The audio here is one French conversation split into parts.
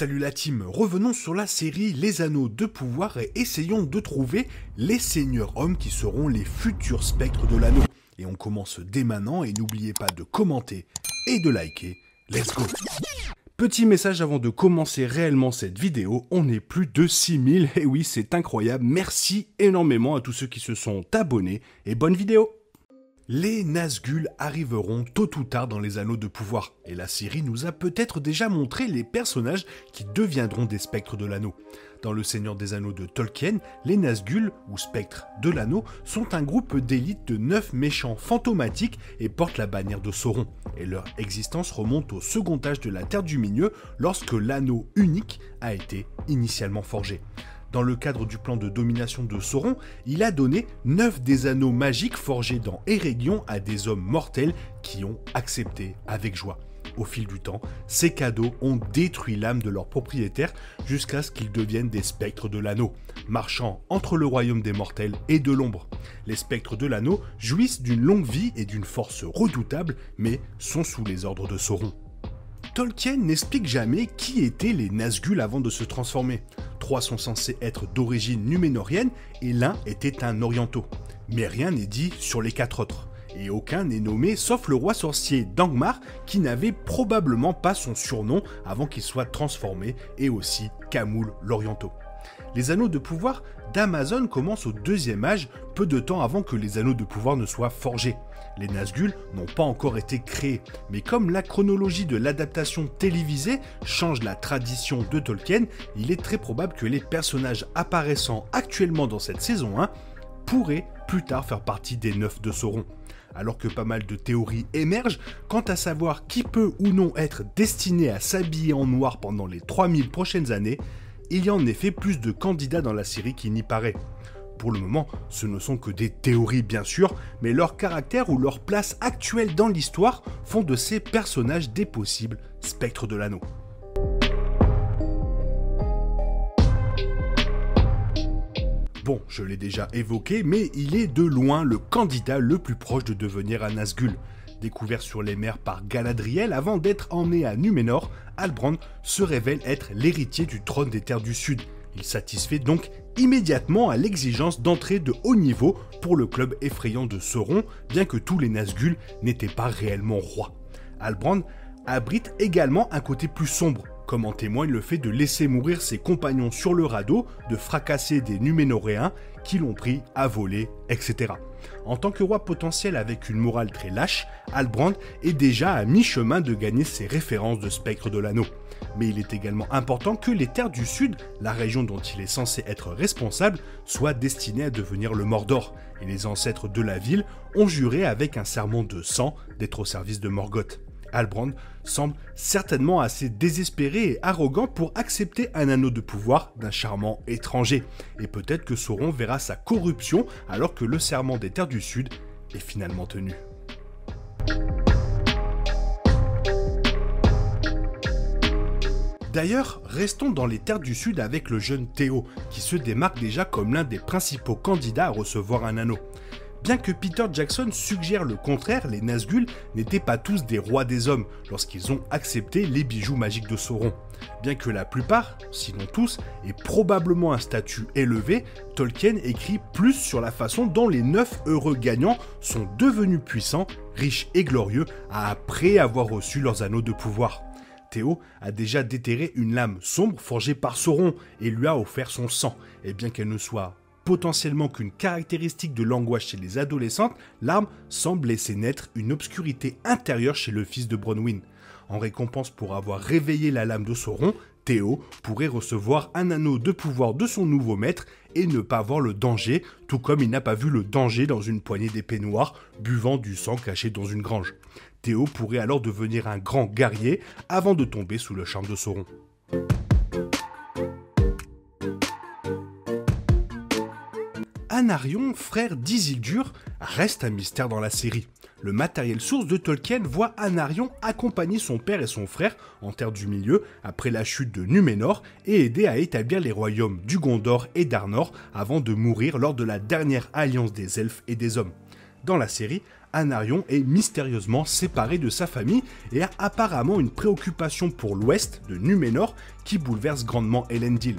Salut la team, revenons sur la série Les Anneaux de Pouvoir et essayons de trouver les seigneurs hommes qui seront les futurs spectres de l'anneau. Et on commence dès maintenant et n'oubliez pas de commenter et de liker. Let's go! Petit message avant de commencer réellement cette vidéo, on est plus de 6000, et oui c'est incroyable, merci énormément à tous ceux qui se sont abonnés et bonne vidéo! Les Nazgûl arriveront tôt ou tard dans les Anneaux de Pouvoir, et la série nous a peut-être déjà montré les personnages qui deviendront des spectres de l'anneau. Dans Le Seigneur des Anneaux de Tolkien, les Nazgûl, ou spectres de l'anneau, sont un groupe d'élite de 9 méchants fantomatiques et portent la bannière de Sauron, et leur existence remonte au second âge de la Terre du Milieu lorsque l'anneau unique a été initialement forgé. Dans le cadre du plan de domination de Sauron, il a donné 9 des anneaux magiques forgés dans Eregion à des hommes mortels qui ont accepté avec joie. Au fil du temps, ces cadeaux ont détruit l'âme de leurs propriétaires jusqu'à ce qu'ils deviennent des spectres de l'anneau, marchant entre le royaume des mortels et de l'ombre. Les spectres de l'anneau jouissent d'une longue vie et d'une force redoutable, mais sont sous les ordres de Sauron. Tolkien n'explique jamais qui étaient les Nazgûl avant de se transformer. 3 sont censés être d'origine numénorienne et l'un était un orientaux. Mais rien n'est dit sur les 4 autres. Et aucun n'est nommé sauf le roi sorcier d'Angmar qui n'avait probablement pas son surnom avant qu'il soit transformé, et aussi Khamûl l'orientaux. Les Anneaux de Pouvoir d'Amazon commencent au 2e âge, peu de temps avant que les Anneaux de Pouvoir ne soient forgés. Les Nazgûl n'ont pas encore été créés, mais comme la chronologie de l'adaptation télévisée change la tradition de Tolkien, il est très probable que les personnages apparaissant actuellement dans cette saison 1 pourraient plus tard faire partie des 9 de Sauron. Alors que pas mal de théories émergent quant à savoir qui peut ou non être destiné à s'habiller en noir pendant les 3000 prochaines années, il y a en effet plus de candidats dans la série qu'il n'y paraît. Pour le moment, ce ne sont que des théories bien sûr, mais leur caractère ou leur place actuelle dans l'histoire font de ces personnages des possibles spectres de l'anneau. Bon, je l'ai déjà évoqué, mais il est de loin le candidat le plus proche de devenir un Nazgûl. Découvert sur les mers par Galadriel avant d'être emmené à Númenor, Halbrand se révèle être l'héritier du trône des Terres du Sud. Il satisfait donc immédiatement à l'exigence d'entrée de haut niveau pour le club effrayant de Sauron, bien que tous les Nazgûl n'étaient pas réellement rois. Halbrand abrite également un côté plus sombre, comme en témoigne le fait de laisser mourir ses compagnons sur le radeau, de fracasser des Numénoréens qui l'ont pris à voler, etc. En tant que roi potentiel avec une morale très lâche, Halbrand est déjà à mi-chemin de gagner ses références de spectre de l'anneau. Mais il est également important que les Terres du Sud, la région dont il est censé être responsable, soient destinées à devenir le Mordor, et les ancêtres de la ville ont juré avec un serment de sang d'être au service de Morgoth. Halbrand semble certainement assez désespéré et arrogant pour accepter un anneau de pouvoir d'un charmant étranger, et peut-être que Sauron verra sa corruption alors que le serment des Terres du Sud est finalement tenu. D'ailleurs, restons dans les Terres du Sud avec le jeune Théo, qui se démarque déjà comme l'un des principaux candidats à recevoir un anneau. Bien que Peter Jackson suggère le contraire, les Nazgûl n'étaient pas tous des rois des hommes lorsqu'ils ont accepté les bijoux magiques de Sauron. Bien que la plupart, sinon tous, aient probablement un statut élevé, Tolkien écrit plus sur la façon dont les 9 heureux gagnants sont devenus puissants, riches et glorieux après avoir reçu leurs anneaux de pouvoir. Théo a déjà déterré une lame sombre forgée par Sauron et lui a offert son sang, et bien qu'elle ne soit potentiellement qu'une caractéristique de l'angoisse chez les adolescentes, l'arme semble laisser naître une obscurité intérieure chez le fils de Bronwyn. En récompense pour avoir réveillé la lame de Sauron, Théo pourrait recevoir un anneau de pouvoir de son nouveau maître et ne pas voir le danger, tout comme il n'a pas vu le danger dans une poignée d'épée noire, buvant du sang caché dans une grange. Théo pourrait alors devenir un grand guerrier avant de tomber sous le charme de Sauron. Anarion, frère d'Isildur, reste un mystère dans la série. Le matériel source de Tolkien voit Anarion accompagner son père et son frère en Terre du Milieu après la chute de Númenor et aider à établir les royaumes du Gondor et d'Arnor avant de mourir lors de la dernière alliance des elfes et des hommes. Dans la série, Anarion est mystérieusement séparé de sa famille et a apparemment une préoccupation pour l'ouest de Númenor qui bouleverse grandement Elendil.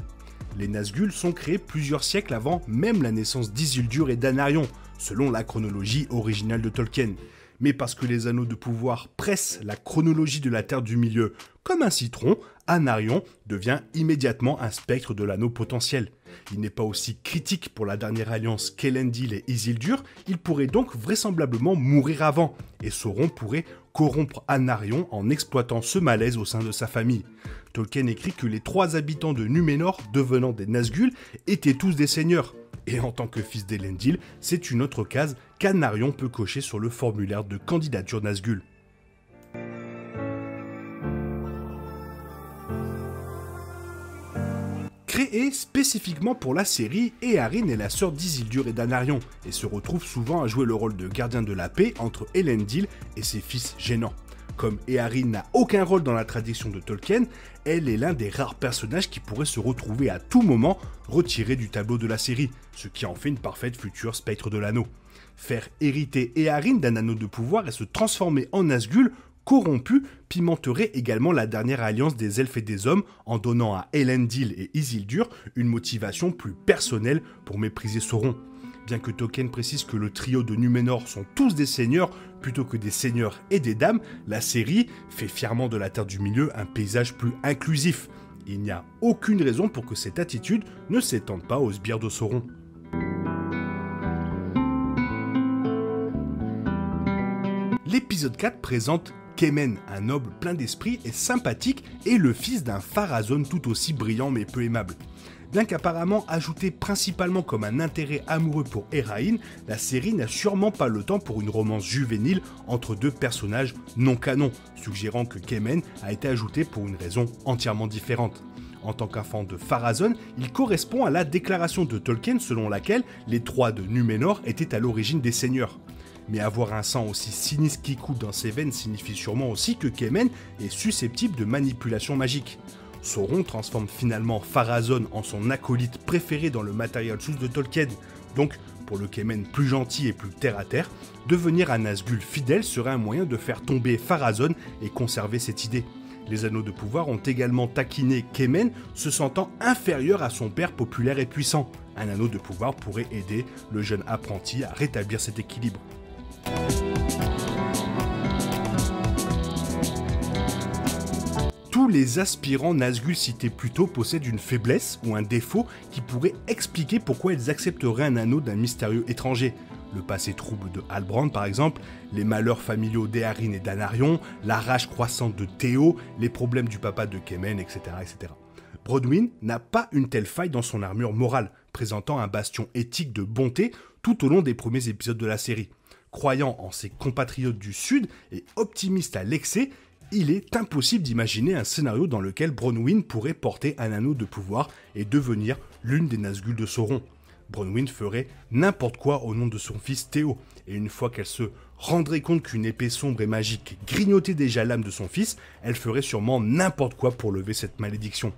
Les Nazgûl sont créés plusieurs siècles avant même la naissance d'Isildur et d'Anarion, selon la chronologie originale de Tolkien. Mais parce que les anneaux de pouvoir pressent la chronologie de la Terre du Milieu comme un citron, Anarion devient immédiatement un spectre de l'anneau potentiel. Il n'est pas aussi critique pour la dernière alliance qu'Elendil et Isildur, il pourrait donc vraisemblablement mourir avant, et Sauron pourrait corrompre Anarion en exploitant ce malaise au sein de sa famille. Tolkien écrit que les 3 habitants de Númenor, devenant des Nazgûl, étaient tous des seigneurs. Et en tant que fils d'Elendil, c'est une autre case qu'Anarion peut cocher sur le formulaire de candidature Nazgûl. Créé spécifiquement pour la série, Éarinn est la sœur d'Isildur et d'Anarion, et se retrouve souvent à jouer le rôle de gardien de la paix entre Elendil et ses fils gênants. Comme Éarinn n'a aucun rôle dans la tradition de Tolkien, elle est l'un des rares personnages qui pourrait se retrouver à tout moment retiré du tableau de la série, ce qui en fait une parfaite future spectre de l'anneau. Faire hériter Éarinn d'un anneau de pouvoir et se transformer en Nazgûl corrompu pimenterait également la dernière alliance des elfes et des hommes en donnant à Elendil et Isildur une motivation plus personnelle pour mépriser Sauron. Bien que Tolkien précise que le trio de Númenor sont tous des seigneurs plutôt que des seigneurs et des dames, la série fait fièrement de la Terre du Milieu un paysage plus inclusif. Il n'y a aucune raison pour que cette attitude ne s'étende pas aux sbires de Sauron. L'épisode 4 présente Kemen, un noble plein d'esprit et sympathique, et le fils d'un Pharazôn tout aussi brillant mais peu aimable. Bien qu'apparemment ajouté principalement comme un intérêt amoureux pour Érain, la série n'a sûrement pas le temps pour une romance juvénile entre 2 personnages non canons, suggérant que Kemen a été ajouté pour une raison entièrement différente. En tant qu'enfant de Pharazôn, il correspond à la déclaration de Tolkien selon laquelle les 3 de Númenor étaient à l'origine des seigneurs. Mais avoir un sang aussi sinistre qui coule dans ses veines signifie sûrement aussi que Kemen est susceptible de manipulation magique. Sauron transforme finalement Pharazôn en son acolyte préféré dans le matériel source de Tolkien. Donc, pour le Kemen plus gentil et plus terre-à-terre, devenir un Nazgûl fidèle serait un moyen de faire tomber Pharazôn et conserver cette idée. Les anneaux de pouvoir ont également taquiné Kemen, se sentant inférieur à son père populaire et puissant. Un anneau de pouvoir pourrait aider le jeune apprenti à rétablir cet équilibre. Tous les aspirants Nazgûl cités plus tôt possèdent une faiblesse ou un défaut qui pourrait expliquer pourquoi ils accepteraient un anneau d'un mystérieux étranger. Le passé trouble de Halbrand par exemple, les malheurs familiaux d'Éarinn et d'Anarion, la rage croissante de Théo, les problèmes du papa de Kemen, etc. etc. Bronwyn n'a pas une telle faille dans son armure morale, présentant un bastion éthique de bonté tout au long des premiers épisodes de la série. Croyant en ses compatriotes du Sud et optimiste à l'excès, il est impossible d'imaginer un scénario dans lequel Bronwyn pourrait porter un anneau de pouvoir et devenir l'une des Nazgûl de Sauron. Bronwyn ferait n'importe quoi au nom de son fils Théo, et une fois qu'elle se rendrait compte qu'une épée sombre et magique grignotait déjà l'âme de son fils, elle ferait sûrement n'importe quoi pour lever cette malédiction.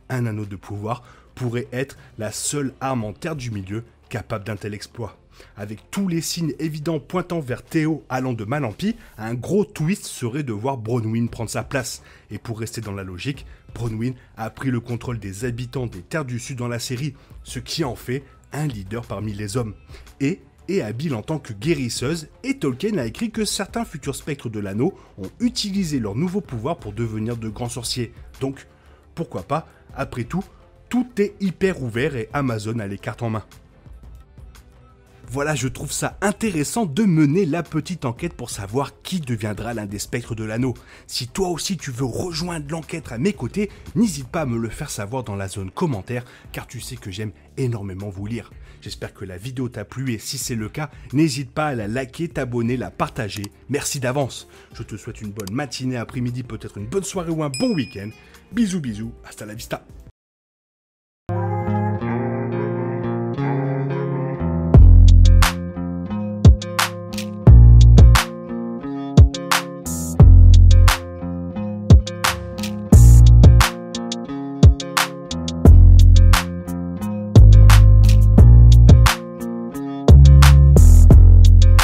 Un anneau de pouvoir pourrait être la seule arme en Terre du Milieu capable d'un tel exploit. Avec tous les signes évidents pointant vers Théo allant de mal en pis, un gros twist serait de voir Bronwyn prendre sa place. Et pour rester dans la logique, Bronwyn a pris le contrôle des habitants des Terres du Sud dans la série, ce qui en fait un leader parmi les hommes. Et habile en tant que guérisseuse, et Tolkien a écrit que certains futurs spectres de l'anneau ont utilisé leur nouveau pouvoir pour devenir de grands sorciers. Donc, pourquoi pas, après tout est hyper ouvert et Amazon a les cartes en main. Voilà, je trouve ça intéressant de mener la petite enquête pour savoir qui deviendra l'un des spectres de l'anneau. Si toi aussi tu veux rejoindre l'enquête à mes côtés, n'hésite pas à me le faire savoir dans la zone commentaire, car tu sais que j'aime énormément vous lire. J'espère que la vidéo t'a plu et si c'est le cas, n'hésite pas à la liker, t'abonner, la partager. Merci d'avance. Je te souhaite une bonne matinée, après-midi, peut-être une bonne soirée ou un bon week-end. Bisous bisous, hasta la vista.